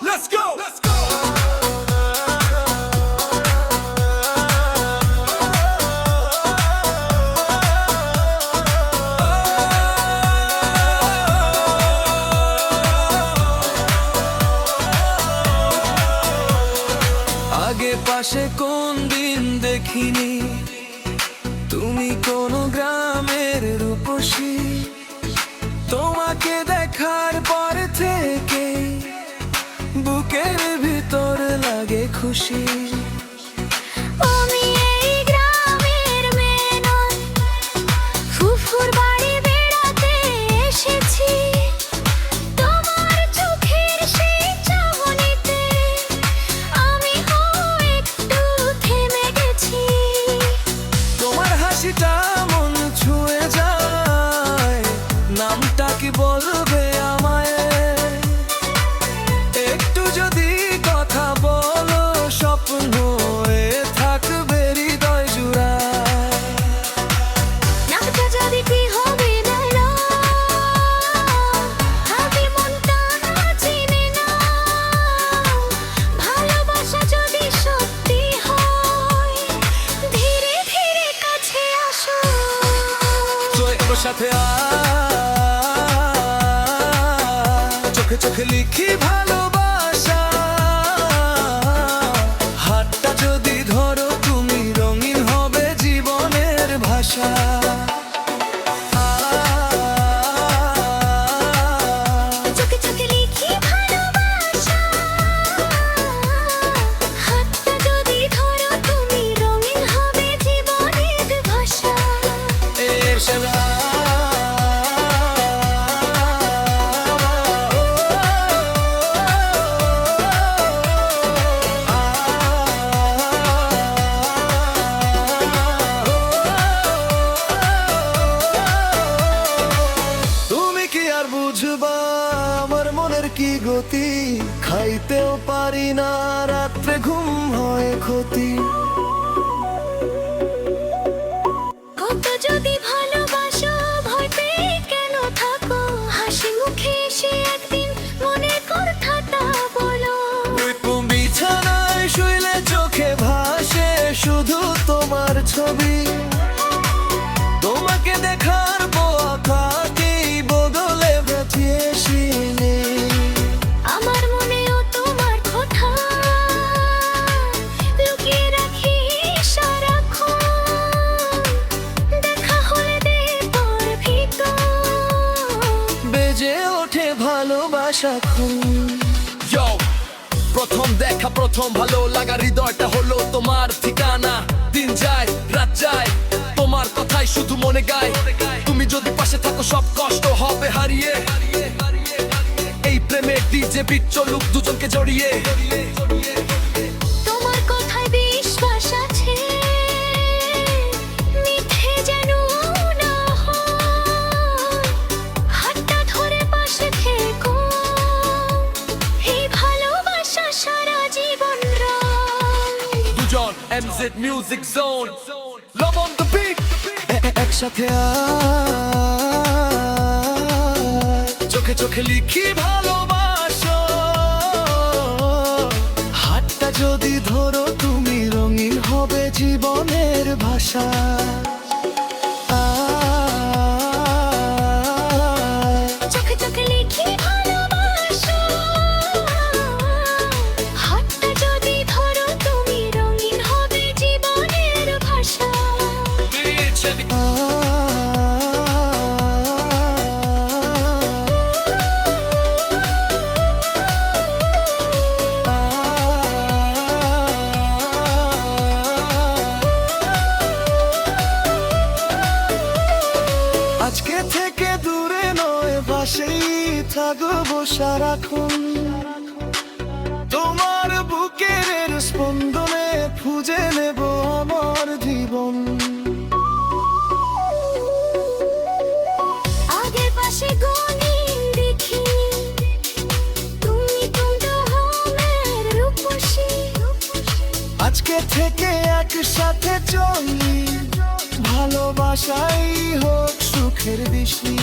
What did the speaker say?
Let's go. Let's go. আগে পাশে কোন দিন দেখিনি তুমি কোন গ্রামের রূপসী, তোমাকে দেখার পর থেকে বুকের ভিতর লাগে খুশি। আমি এই গ্রামের মেয়ে নই, ফুফুর বাড়ি বেড়াতে এসেছি। তোমার চোখের সেই চাহনিতে আমি একটু থেমে গেছি। তোমার হাসিটা মন ছুঁয়ে যায়, নামটা কি বলবে আমায়? একটু যদি কথা বলো, স্বপ্ন হয়ে থাকবে হৃদয় জুড়ায়। নামটা যদি কি হবে বলো, আমি মনটা চিনি না। ভালোবাসা যদি সত্যি হয়, ধীরে ধীরে কাছে আসো। তোর সাথে চোখে চোখে লিখি ভালোবাসা। হাতটা যদি ধরো তুমি, রঙিন হবে জীবনের ভাষা। চোখে চোখে লিখি ভালোবাসা। হাতটা যদি ধরো তুমি, রঙিন হবে জীবনের ভাষা। এর সেরা বুঝবা আমার মনের কি গতি, খাইতেও পারি না, রাত্রে ঘুম হয় ক্ষতি। কত যদি ভালোবাসো, ভয় পেয়ে কেন থাকো? হাসি মুখে এসে একদিন মনের কথাটা বলো। বিছানায় শুইলে চোখে ভাসে শুধু তোমার ছবি। তোমাকে দেখার পথেই বদলে বেঁচেছি। আমার মনেও তোমার কথা লুকিয়ে রাখি সারাক্ষণ। দেখা হলে দেবর ভিতর বেজে ওঠে ভালোবাসা খুন। Yo, প্রথম দেখা প্রথম ভালো লাগা, হৃদয়টা হলো তোমার ঠিকানা। দিন যায় রাত যায়, তোমার কথাই শুধু মনে গায়। তুমি যদি পাশে থাকো সব কষ্ট হবে হারিয়ে। এই প্রেমের ডিজে বিট চলুক দুজনকে জড়িয়ে। তোমার কথায় বিশ্বাস আছে, মিথ্যে যেন না হয়। হাতটা ধরে পাশে থেকো, এই ভালোবাসা সারা জীবন রয়। দুজন MZ Music Zone, love on the beat. একসাথে চোখে চোখে লিখি ভালোবাসা। হাতটা যদি ধরো তুমি, রঙিন হবে জীবনের ভাষা। চোখে চোখে লিখি ভালোবাসা। হাতটা যদি ধরো তুমি, রঙিন হবে জীবনের ভাষা। আজকে থেকে দূরে নয়, পাশেই থাকবো সারাক্ষণ। তোমার বুকের স্পন্দনে খুঁজে নেব আমার জীবন। আগে পাশে গণিন দেখি, তুমি তো হোমের রূপসী। আজকে থেকে একসাথে চলি, ভালোবাসাই হোক সুখের দিশি।